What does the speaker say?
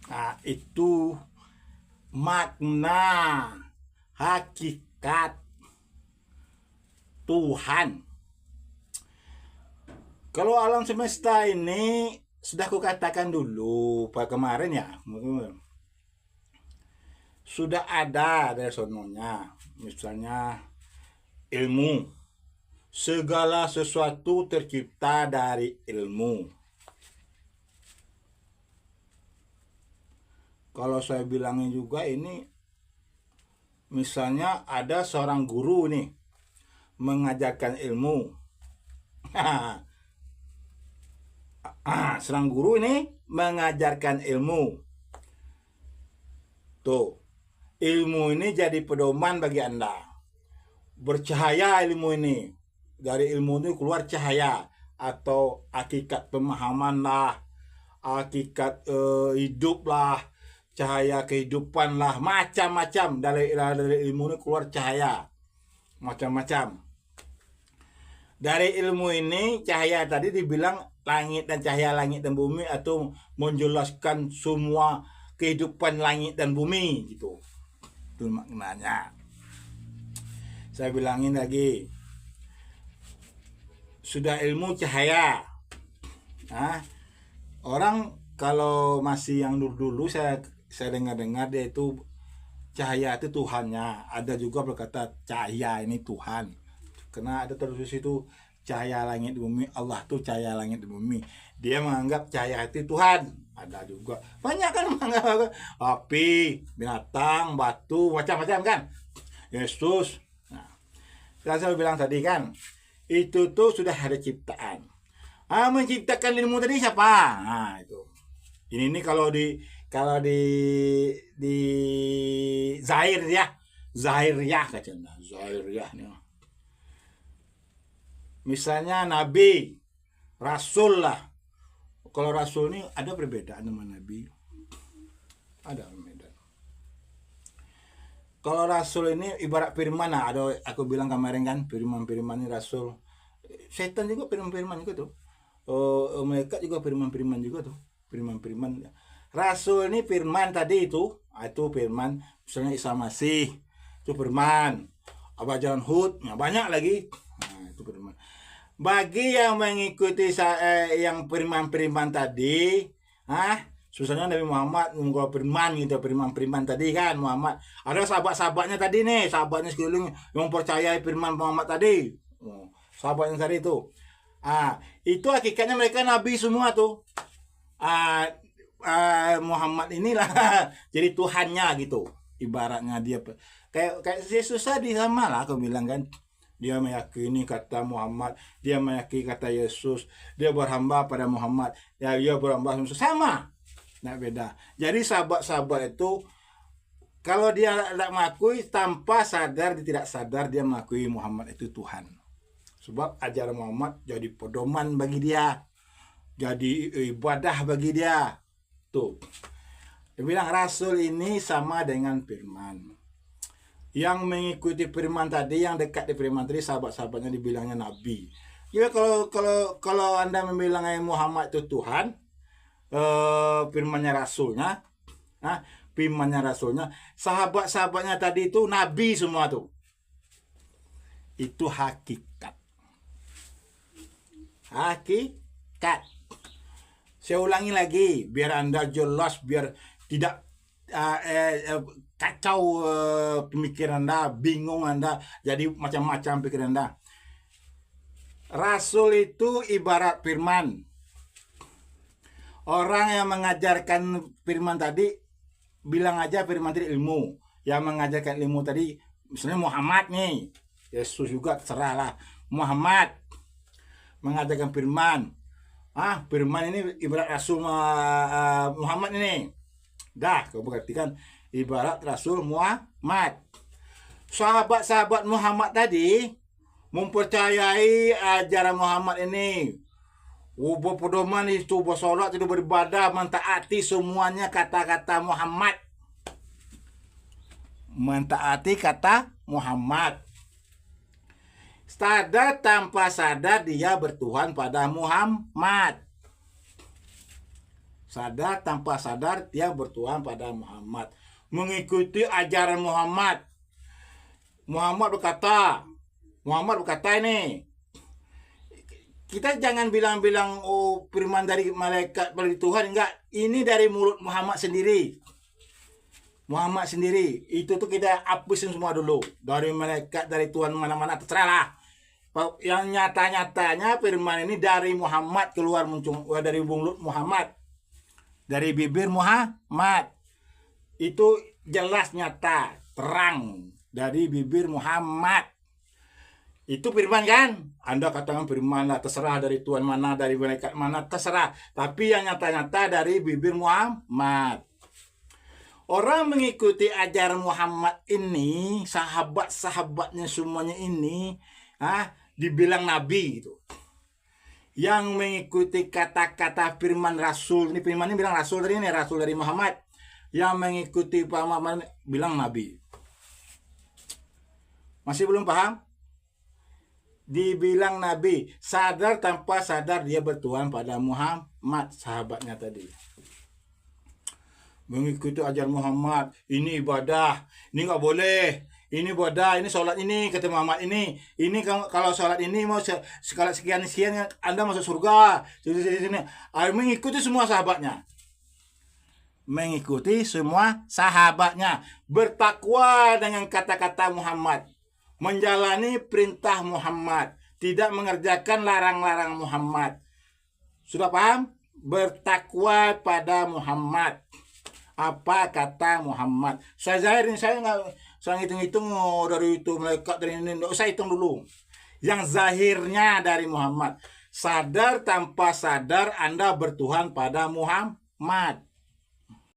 Nah, itu makna hakikat Tuhan. Kalau alam semesta ini sudah kukatakan dulu pada kemarin ya, sudah ada dari sononya. Misalnya ilmu. Segala sesuatu tercipta dari ilmu. Kalau saya bilangin juga ini, misalnya ada seorang guru nih mengajarkan ilmu. Seorang guru ini mengajarkan ilmu. Tuh, ilmu ini jadi pedoman bagi Anda. Bercahaya ilmu ini. Dari ilmu ini keluar cahaya atau hakikat pemahaman lah, hakikat hidup lah, cahaya kehidupan lah, macam-macam dari ilmu ini keluar cahaya, macam-macam. Dari ilmu ini cahaya tadi dibilang langit dan cahaya langit dan bumi atau menjelaskan semua kehidupan langit dan bumi gitu. Itu maknanya. Saya bilangin lagi, sudah ilmu cahaya. Nah, orang kalau masih yang dulu-dulu saya dengar-dengar dia itu cahaya itu Tuhannya. Ada juga berkata cahaya ini Tuhan. Karena ada terus itu cahaya langit di bumi, Allah tuh cahaya langit di bumi. Dia menganggap cahaya itu Tuhan. Ada juga. Banyak kan menganggap api, binatang, batu, macam-macam kan. Yesus. Nah, saya bilang tadi kan, itu tuh sudah ada ciptaan. Menciptakan ilmu tadi siapa? Nah, itu. Ini kalau di Zahir ya. Zahiriyah katanya. Zahiriyah nih. Misalnya Nabi, Rasul lah. Kalau Rasul ini ada perbedaan sama Nabi. Ada perbedaan. Kalau Rasul ini ibarat firman lah. Ada aku bilang kemarin kan, firman-firman ini Rasul. Setan juga firman-firman juga tuh. Mereka juga firman-firman juga tuh. Firman-firman. Rasul ini firman tadi itu firman. Misalnya Isa Masih, itu firman. Abajaran Hud, nah banyak lagi. Nah, itu firman. Bagi yang mengikuti yang firman-firman tadi, susahnya Nabi Muhammad menggol firman gitu, firman-firman tadi kan Muhammad. Ada sahabat-sahabatnya tadi nih, sahabatnya sekeliling yang percaya firman Muhammad tadi. Sahabatnya tadi itu. Itu hakikatnya mereka nabi semua tuh. Muhammad inilah jadi Tuhannya gitu. Ibaratnya dia kayak Yesus tadi sama lah aku bilang kan. Dia meyakini kata Muhammad, dia meyakini kata Yesus, dia berhamba pada Muhammad, ya dia berhamba sama, nggak beda. Jadi sahabat-sahabat itu kalau dia tidak mengakui tanpa sadar, dia tidak sadar dia mengakui Muhammad itu Tuhan. Sebab ajaran Muhammad jadi pedoman bagi dia, jadi ibadah bagi dia. Tuh, dia bilang Rasul ini sama dengan firman. Yang mengikuti firman tadi, yang dekat di firman tadi, sahabat-sahabatnya dibilangnya nabi. Ya kalau Anda membilang Muhammad itu Tuhan, firmannya rasulnya, firmannya rasulnya, sahabat-sahabatnya tadi itu nabi semua tuh. Itu hakikat. Hakikat. Saya ulangi lagi biar Anda jelas, biar tidak kacau pemikiran Anda, bingung Anda, jadi macam-macam pikiran Anda. Rasul itu ibarat firman. Orang yang mengajarkan firman tadi, bilang aja firman tadi ilmu. Yang mengajarkan ilmu tadi, misalnya Muhammad nih, Yesus juga terserahlah. Muhammad mengajarkan firman. Firman ini ibarat Rasul Muhammad ini. Dah, kau perhatikan ibarat Rasul Muhammad. Sahabat-sahabat Muhammad tadi mempercayai ajaran Muhammad ini. Berpedoman itu, bersolat itu, beribadah, mentaati semuanya kata-kata Muhammad. Mentaati kata Muhammad. Sadar tanpa sadar dia bertuhan pada Muhammad. Sadar tanpa sadar dia bertuhan pada Muhammad. Mengikuti ajaran Muhammad. Muhammad berkata ini, kita jangan bilang-bilang oh firman dari malaikat dari Tuhan, enggak. Ini dari mulut Muhammad sendiri. Muhammad sendiri. Itu tuh kita hapusin semua dulu. Dari malaikat, dari Tuhan, mana-mana terserah lah. Yang nyata-nyatanya firman ini dari Muhammad keluar muncul dari mulut Muhammad. Dari bibir Muhammad. Itu jelas nyata, terang dari bibir Muhammad. Itu firman kan? Anda katakan firman lah, terserah dari Tuhan mana, dari malaikat mana, terserah. Tapi yang nyata-nyata dari bibir Muhammad. Orang mengikuti ajaran Muhammad ini, sahabat-sahabatnya semuanya ini, dibilang nabi gitu. Yang mengikuti kata-kata firman Rasul, ini firman ini bilang Rasul dari ini, Rasul dari Muhammad. Yang mengikuti Muhammad bilang nabi. Masih belum paham? Dibilang nabi, sadar tanpa sadar dia bertuhan pada Muhammad, sahabatnya tadi. Mengikuti ajaran Muhammad, ini ibadah, ini nggak boleh, ini ibadah, ini sholat ini, kata Muhammad ini kalau sholat ini mau sekali sekian Anda masuk surga, sini. Mengikuti semua sahabatnya. Mengikuti semua sahabatnya, bertakwa dengan kata-kata Muhammad, menjalani perintah Muhammad, tidak mengerjakan larang-larang Muhammad. Sudah paham? Bertakwa pada Muhammad. Apa kata Muhammad? Saya zahir ini, saya hitung-hitung dari itu malaikat dari ini, nggak usah hitung dulu. Yang zahirnya dari Muhammad. Sadar tanpa sadar Anda bertuhan pada Muhammad.